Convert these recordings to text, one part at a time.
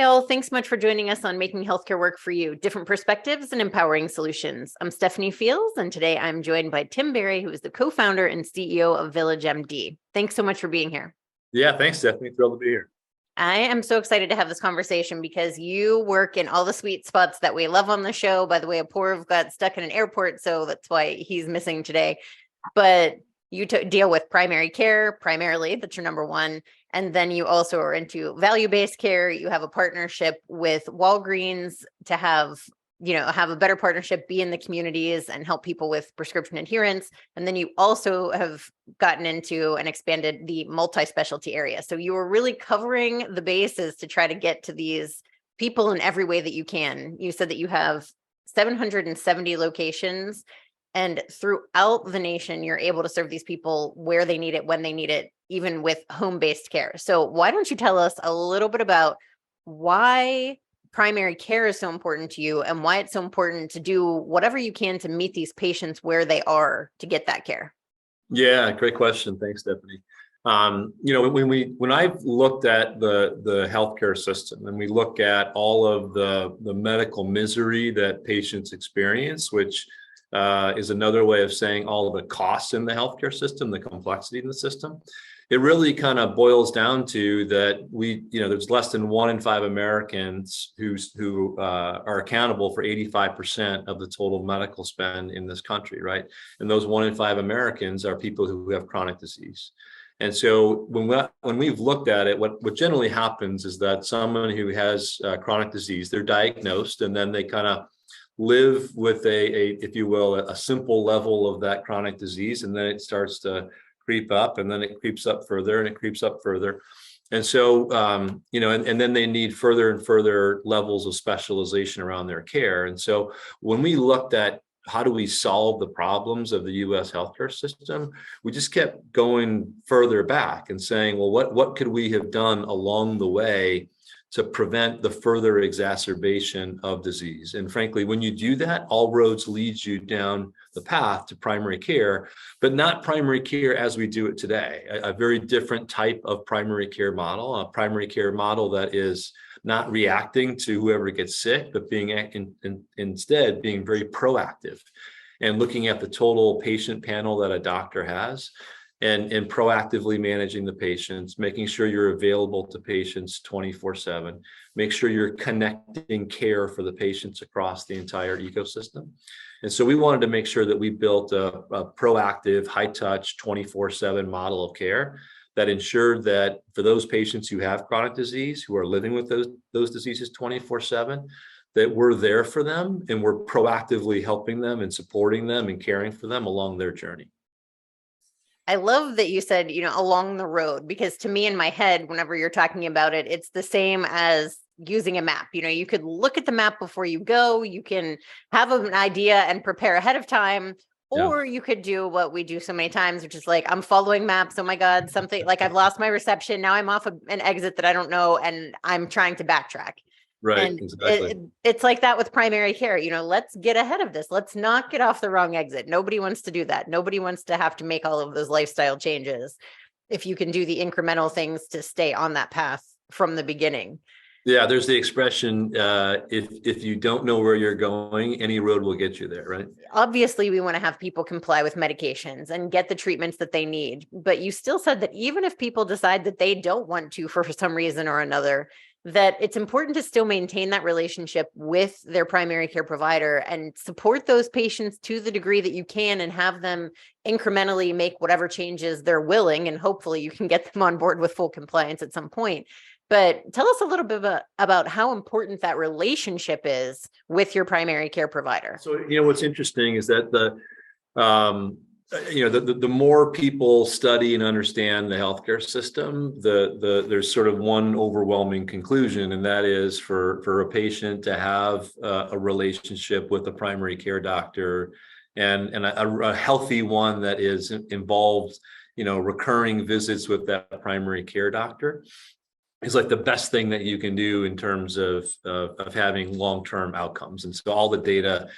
Hi, all. Thanks so much for joining us on Making Healthcare Work for You, Different Perspectives and Empowering Solutions. I'm Stephanie Fields, and today I'm joined by Tim Berry, who is the co-founder and CEO of VillageMD. Thanks so much for being here. Yeah, thanks, Stephanie. Thrilled to be here. I am so excited to have this conversation because you work in all the sweet spots that we love on the show. By the way, Apoorv got stuck in an airport, so that's why he's missing today. But you deal with primary care primarily, that's your number one. And then you also are into value-based care. You have a partnership with Walgreens to have a better partnership, be in the communities and help people with prescription adherence. And then you also have gotten into and expanded the multi-specialty area. So you are really covering the bases to try to get to these people in every way that you can. You said that you have 770 locations, and throughout the nation, you're able to serve these people where they need it, when they need it, even with home-based care. So why don't you tell us a little bit about why primary care is so important to you and why it's so important to do whatever you can to meet these patients where they are to get that care? Yeah, great question. Thanks, Stephanie. When I've looked at the healthcare system and we look at all of the medical misery that patients experience, which is another way of saying all of the costs in the healthcare system, the complexity in the system. It really kind of boils down to that there's less than 1 in 5 Americans who are accountable for 85% of the total medical spend in this country, right? And those 1 in 5 Americans are people who have chronic disease. And so when we've looked at it, what generally happens is that someone who has chronic disease, they're diagnosed, and then they kind of live with if you will, a simple level of that chronic disease, and then it starts to creep up, and then it creeps up further, and it creeps up further. And so, and then they need further and further levels of specialization around their care. And so when we looked at how do we solve the problems of the US healthcare system, we just kept going further back and saying, well, what could we have done along the way to prevent the further exacerbation of disease? And frankly, when you do that, all roads lead you down the path to primary care, but not primary care as we do it today. A very different type of primary care model, a primary care model that is not reacting to whoever gets sick, but instead being very proactive and looking at the total patient panel that a doctor has. And proactively managing the patients, making sure you're available to patients 24/7, make sure you're connecting care for the patients across the entire ecosystem. And so we wanted to make sure that we built a proactive, high-touch, 24/7 model of care that ensured that for those patients who have chronic disease, who are living with those diseases 24/7, that we're there for them and we're proactively helping them and supporting them and caring for them along their journey. I love that you said, along the road, because to me in my head, whenever you're talking about it, it's the same as using a map. You could look at the map before you go, you can have an idea and prepare ahead of time, or you could do what we do so many times, which is like, I'm following maps. Oh my God, something like I've lost my reception. Now I'm off an exit that I don't know, and I'm trying to backtrack. Right, and exactly. It's like that with primary care. Let's get ahead of this. Let's not get off the wrong exit. Nobody wants to do that. Nobody wants to have to make all of those lifestyle changes if you can do the incremental things to stay on that path from the beginning. Yeah, there's the expression, if you don't know where you're going, any road will get you there, right? Obviously, we want to have people comply with medications and get the treatments that they need. But you still said that even if people decide that they don't want to for some reason or another, that it's important to still maintain that relationship with their primary care provider and support those patients to the degree that you can and have them incrementally make whatever changes they're willing. And hopefully you can get them on board with full compliance at some point. But tell us a little bit about how important that relationship is with your primary care provider. So, what's interesting is that the more people study and understand the healthcare system, there's sort of one overwhelming conclusion, and that is for a patient to have a relationship with a primary care doctor and a healthy one that is involved, recurring visits with that primary care doctor is like the best thing that you can do in terms of having long-term outcomes. And so all the data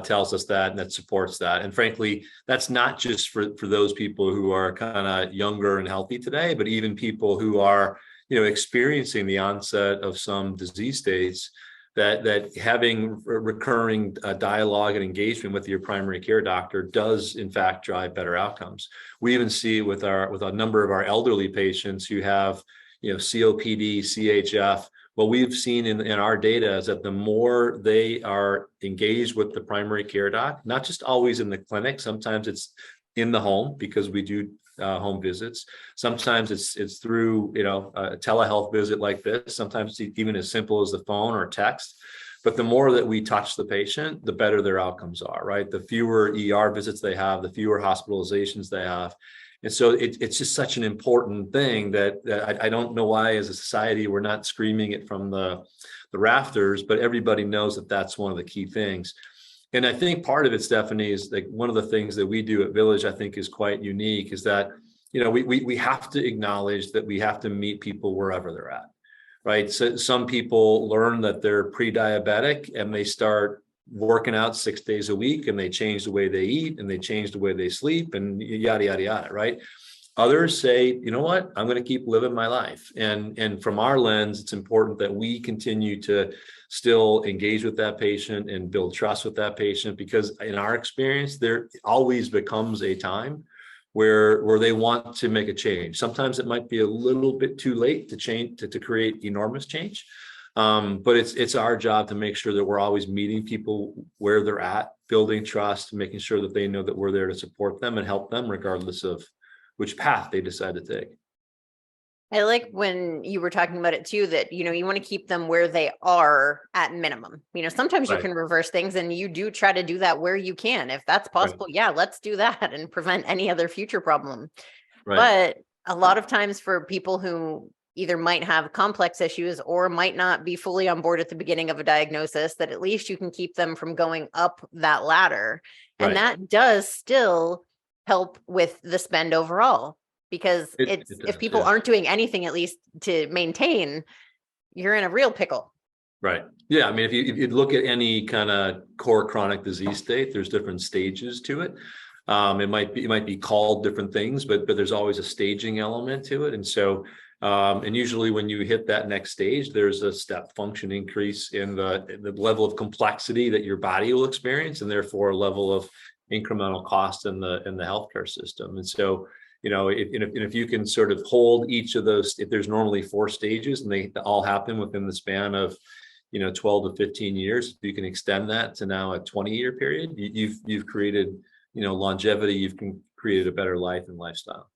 tells us that, and that supports that. And frankly, that's not just for those people who are kind of younger and healthy today, but even people who are experiencing the onset of some disease states, that having recurring dialogue and engagement with your primary care doctor does in fact drive better outcomes. We even see with a number of our elderly patients who have COPD, CHF. What we've seen in our data is that the more they are engaged with the primary care doc, not just always in the clinic, sometimes it's in the home because we do home visits. Sometimes it's through a telehealth visit like this. Sometimes it's even as simple as the phone or text. But the more that we touch the patient, the better their outcomes are, right? The fewer ER visits they have, the fewer hospitalizations they have. And so it's just such an important thing that I don't know why as a society we're not screaming it from the rafters, but everybody knows that that's one of the key things. And I think part of it, Stephanie, is like one of the things that we do at Village, I think is quite unique, is that, we have to acknowledge that we have to meet people wherever they're at, right? So some people learn that they're pre-diabetic and they start working out 6 days a week and they change the way they eat and they change the way they sleep and yada, yada, yada, right? Others say, you know what, I'm going to keep living my life. And from our lens, it's important that we continue to still engage with that patient and build trust with that patient, because in our experience, there always becomes a time where they want to make a change. Sometimes it might be a little bit too late to change, to create enormous change. But it's our job to make sure that we're always meeting people where they're at, building trust, making sure that they know that we're there to support them and help them regardless of which path they decide to take. I like when you were talking about it too, that, you want to keep them where they are at minimum. Sometimes you can reverse things, and you do try to do that where you can. If that's possible, yeah, let's do that and prevent any other future problem. But a lot of times for people who either might have complex issues or might not be fully on board at the beginning of a diagnosis, that at least you can keep them from going up that ladder. And that does still help with the spend overall, because if people aren't doing anything, at least to maintain, you're in a real pickle. Right. Yeah. I mean, if you look at any kind of core chronic disease state, there's different stages to it. It might be called different things, but there's always a staging element to it. And so, and usually when you hit that next stage, there's a step function increase in the level of complexity that your body will experience, and therefore a level of incremental cost in the healthcare system. And so, if you can sort of hold each of those, if there's normally 4 stages and they all happen within the span of 12 to 15 years, if you can extend that to now a 20-year period, you've created longevity, you've created a better life and lifestyle.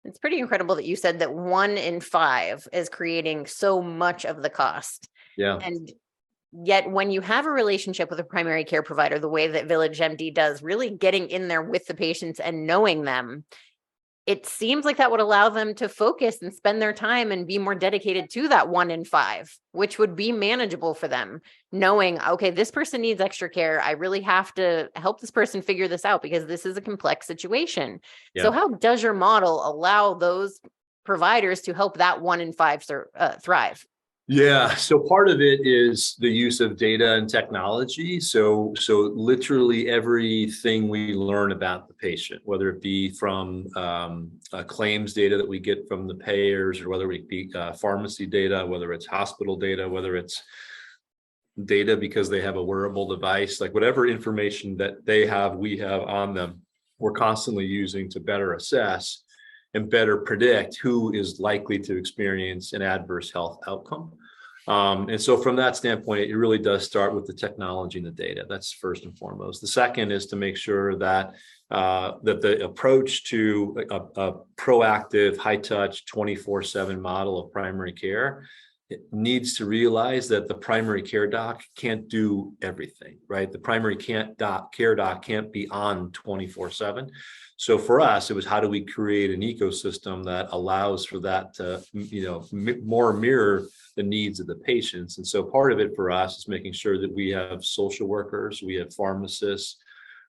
It's pretty incredible that you said that 1 in 5 is creating so much of the cost. Yeah. And yet when you have a relationship with a primary care provider, the way that VillageMD does, really getting in there with the patients and knowing them, it seems like that would allow them to focus and spend their time and be more dedicated to that 1 in 5, which would be manageable for them, knowing, okay, this person needs extra care. I really have to help this person figure this out because this is a complex situation. Yeah. So how does your model allow those providers to help that 1 in 5 thrive? Yeah, so part of it is the use of data and technology. So literally everything we learn about the patient, whether it be from claims data that we get from the payers, or whether it be pharmacy data, whether it's hospital data, whether it's data because they have a wearable device, like whatever information that they have, we have on them, we're constantly using to better assess and better predict who is likely to experience an adverse health outcome. And so from that standpoint, it really does start with the technology and the data. That's first and foremost. The second is to make sure that that the approach to a proactive, high-touch, 24/7 model of primary care, it needs to realize that the primary care doc can't do everything, right? The primary care doc can't be on 24/7. So for us, it was how do we create an ecosystem that allows for that to, more mirror the needs of the patients. And so part of it for us is making sure that we have social workers, we have pharmacists,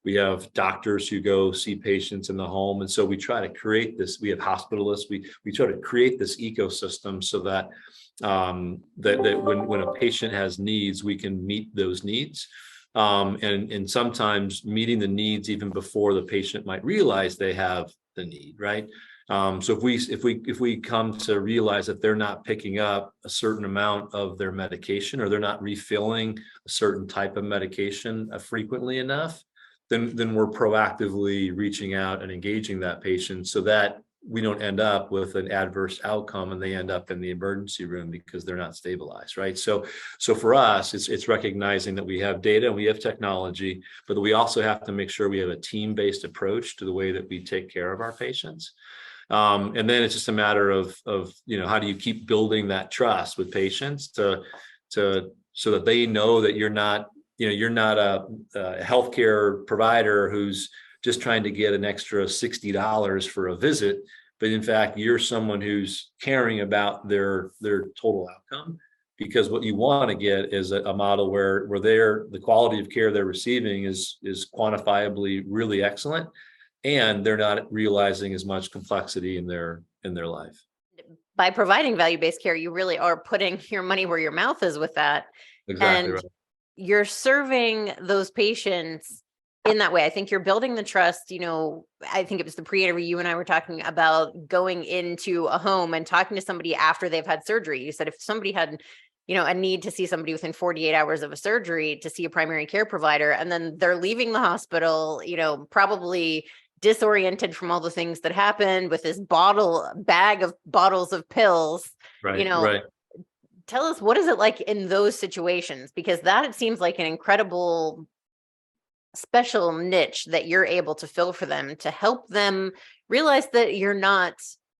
we have doctors who go see patients in the home. And so we try to create this, we have hospitalists, we try to create this ecosystem so that that when a patient has needs, we can meet those needs. And sometimes meeting the needs even before the patient might realize they have the need, right? So if we come to realize that they're not picking up a certain amount of their medication, or they're not refilling a certain type of medication frequently enough, then we're proactively reaching out and engaging that patient so that we don't end up with an adverse outcome and they end up in the emergency room because they're not stabilized, right? So for us, it's recognizing that we have data and we have technology, but that we also have to make sure we have a team-based approach to the way that we take care of our patients. And then it's just a matter of how do you keep building that trust with patients to so that they know that you're not a healthcare provider who's just trying to get an extra $60 for a visit, but in fact, you're someone who's caring about their total outcome. Because what you want to get is a model where the quality of care they're receiving is quantifiably really excellent, and they're not realizing as much complexity in their life. By providing value-based care, you really are putting your money where your mouth is with that. Exactly And right. you're serving those patients in that way. I think you're building the trust. I think it was the pre-interview you and I were talking about going into a home and talking to somebody after they've had surgery. You said if somebody had, a need to see somebody within 48 hours of a surgery to see a primary care provider, and then they're leaving the hospital, probably disoriented from all the things that happened with this bag of bottles of pills, Right, right. tell us, what is it like in those situations? Because that, it seems like an incredible special niche that you're able to fill for them, to help them realize that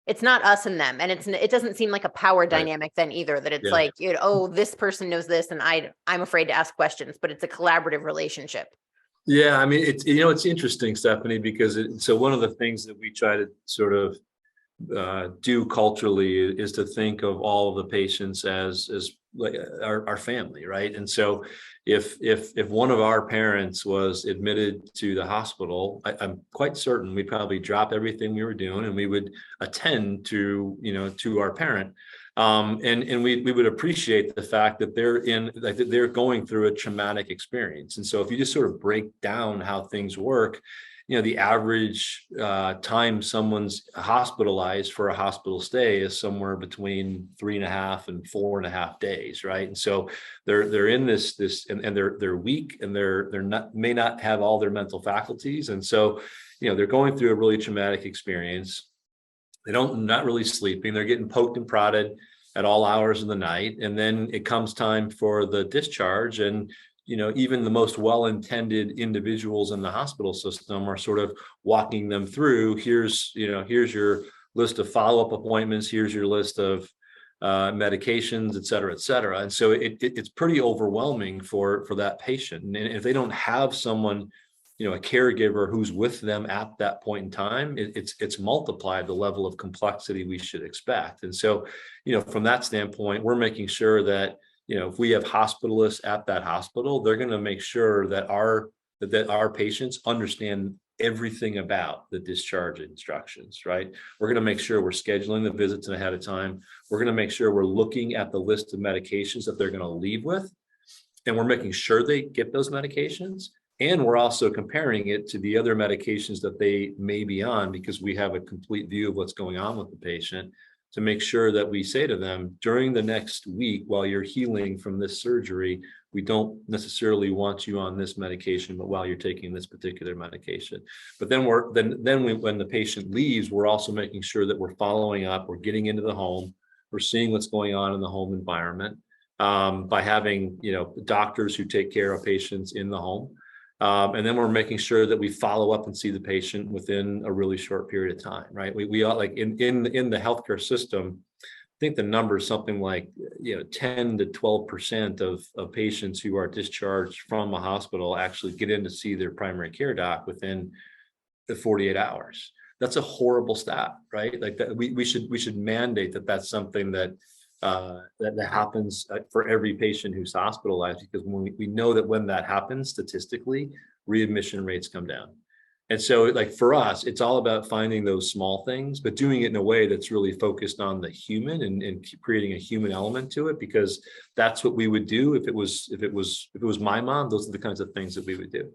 it's not us and them. And it doesn't seem like a power Right. dynamic then either, that it's Yeah. like, oh, this person knows this and I'm afraid to ask questions, but it's a collaborative relationship. Yeah, I mean, it's interesting, Stephanie, because so one of the things that we try to sort of do culturally is to think of all of the patients as like our family, right? And so if one of our parents was admitted to the hospital, I'm quite certain we'd probably drop everything we were doing and we would attend to our parent. And we would appreciate the fact that they're going through a traumatic experience. And so if you just sort of break down how things work, the average time someone's hospitalized for a hospital stay is somewhere between 3.5 and 4.5 days, right? And so they're in this and they're weak and may not have all their mental faculties, and so they're going through a really traumatic experience. Not really sleeping. They're getting poked and prodded at all hours of the night, and then it comes time for the discharge, and even the most well-intended individuals in the hospital system are sort of walking them through, here's your list of follow-up appointments, here's your list of medications, et cetera, et cetera. And so it's pretty overwhelming for that patient. And if they don't have someone, a caregiver who's with them at that point in time, it's multiplied the level of complexity we should expect. And so, from that standpoint, we're making sure that if we have hospitalists at that hospital, they're going to make sure that our patients understand everything about the discharge instructions, right? We're going to make sure we're scheduling the visits ahead of time. We're going to make sure we're looking at the list of medications that they're going to leave with, and we're making sure they get those medications. And we're also comparing it to the other medications that they may be on, because we have a complete view of what's going on with the patient, to make sure that we say to them, during the next week, while you're healing from this surgery, we don't necessarily want you on this medication, but while you're taking this particular medication. But then when the patient leaves, we're also making sure that we're following up, we're getting into the home, we're seeing what's going on in the home environment, by having, doctors who take care of patients in the home. And then we're making sure that we follow up and see the patient within a really short period of time, right? We all, like in the healthcare system, I think the number is something like 10 to 12% of patients who are discharged from a hospital actually get in to see their primary care doc within the 48 hours. That's a horrible stat, right? Like that, we should mandate that that's something that happens for every patient who's hospitalized, because when we know that when that happens, statistically, readmission rates come down. And so, like, for us, it's all about finding those small things, but doing it in a way that's really focused on the human and creating a human element to it, because that's what we would do if it was my mom. Those are the kinds of things that we would do.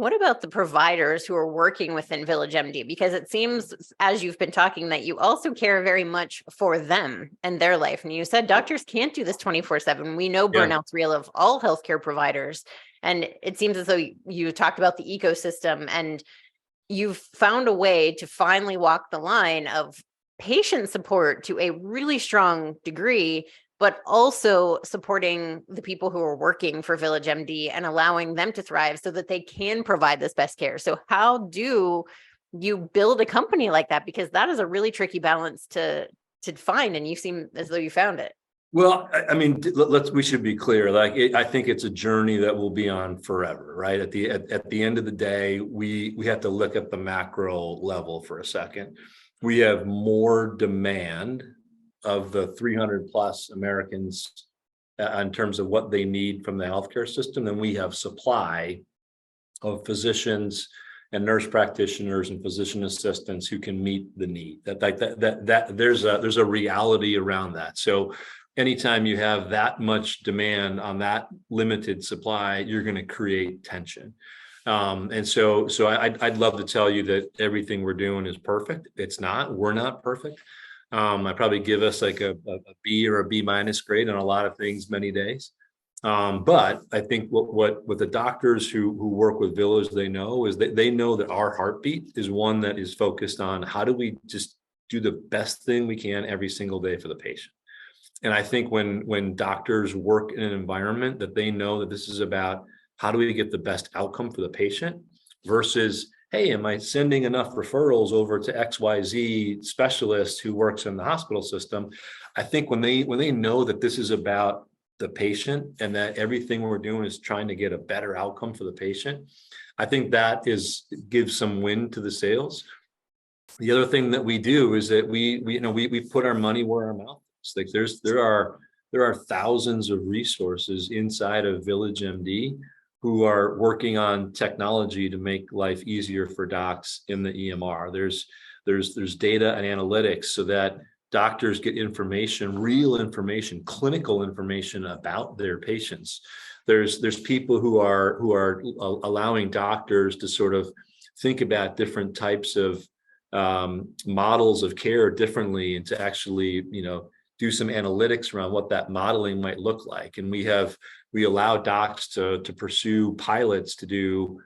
What about the providers who are working within VillageMD? Because it seems, as you've been talking, that you also care very much for them and their life. And you said doctors can't do this 24/7. We know Yeah. burnout's real of all healthcare providers. And it seems as though you talked about the ecosystem, and you've found a way to finally walk the line of patient support to a really strong degree, but also supporting the people who are working for VillageMD and allowing them to thrive so that they can provide this best care. So how do you build a company like that? Because that is a really tricky balance to find, and you seem as though you found it. Well, I mean, we should be clear. I think it's a journey that will be on forever, right? At the end of the day, we have to look at the macro level for a second. We have more demand of the 300 plus Americans in terms of what they need from the healthcare system than we have supply of physicians and nurse practitioners and physician assistants who can meet the need. That there's a reality around that. So anytime you have that much demand on that limited supply, you're going to create tension. And so I'd love to tell you that everything we're doing is perfect. It's not. We're not perfect. I probably give us like a B or a B minus grade on a lot of things many days. But I think what the doctors who work with Village, they know is that they know that our heartbeat is one that is focused on how do we just do the best thing we can every single day for the patient. And I think when doctors work in an environment that they know that this is about how do we get the best outcome for the patient versus, hey, am I sending enough referrals over to XYZ specialist who works in the hospital system? I think when they know that this is about the patient and that everything we're doing is trying to get a better outcome for the patient, I think that gives some wind to the sails. The other thing that we do is that we put our money where our mouth is. Like there are thousands of resources inside of VillageMD who are working on technology to make life easier for docs in the EMR. There's data and analytics so that doctors get information, real information, clinical information about their patients. There's people who are allowing doctors to sort of think about different types of models of care differently and to actually, do some analytics around what that modeling might look like. And we allow docs to pursue pilots to do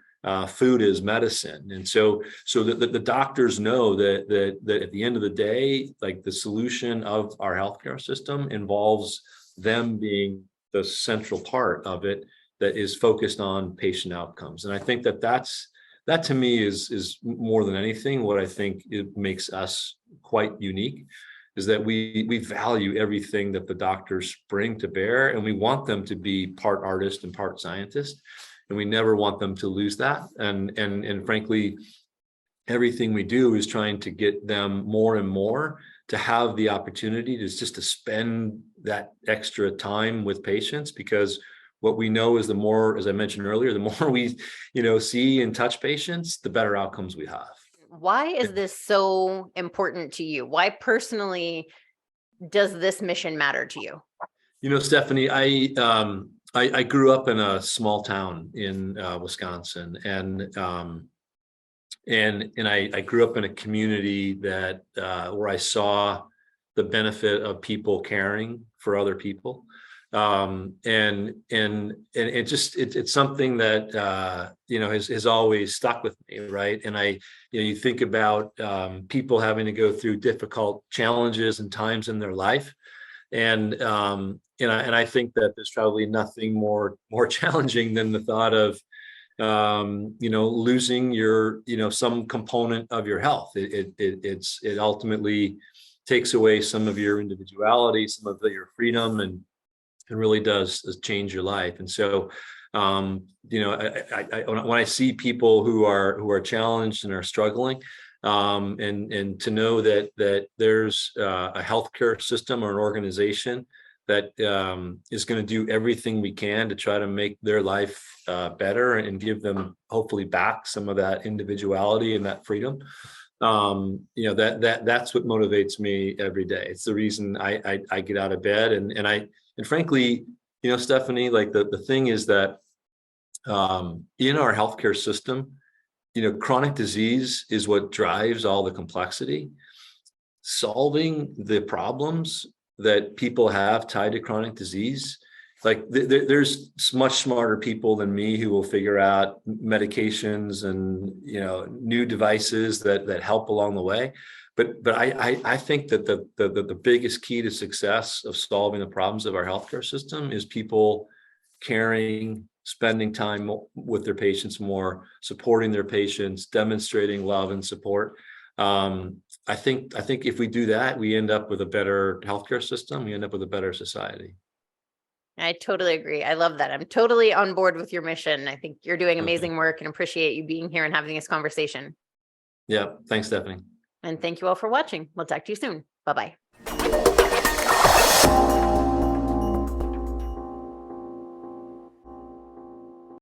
food as medicine. And so the doctors know that at the end of the day, like the solution of our healthcare system involves them being the central part of it that is focused on patient outcomes. And I think that to me is more than anything what I think it makes us quite unique, is that we value everything that the doctors bring to bear, and we want them to be part artist and part scientist, and we never want them to lose that. And frankly, everything we do is trying to get them more and more to have the opportunity to just to spend that extra time with patients, because what we know is the more, as I mentioned earlier, the more we see and touch patients, the better outcomes we have. Why is this so important to you? Why personally does this mission matter to you? Stephanie, I grew up in a small town in Wisconsin, and I grew up in a community that where I saw the benefit of people caring for other people. And it's something that has always stuck with me, right? And you think about people having to go through difficult challenges and times in their life, and I think that there's probably nothing more challenging than the thought of losing your some component of your health. It ultimately takes away some of your individuality, some of your freedom, and it really does change your life. And so, when I see people who are challenged and are struggling, and to know that there's a healthcare system or an organization that is going to do everything we can to try to make their life better and give them hopefully back some of that individuality and that freedom. That's what motivates me every day. It's the reason I get out of bed, and frankly, Stephanie, like the thing is that in our healthcare system, chronic disease is what drives all the complexity. Solving the problems that people have tied to chronic disease, like there's much smarter people than me who will figure out medications and new devices that help along the way. But I think that the biggest key to success of solving the problems of our healthcare system is people caring, spending time with their patients more, supporting their patients, demonstrating love and support. I think if we do that, we end up with a better healthcare system. We end up with a better society. I totally agree. I love that. I'm totally on board with your mission. I think you're doing amazing work and appreciate you being here and having this conversation. Yeah. Thanks, Stephanie. And thank you all for watching. We'll talk to you soon. Bye-bye.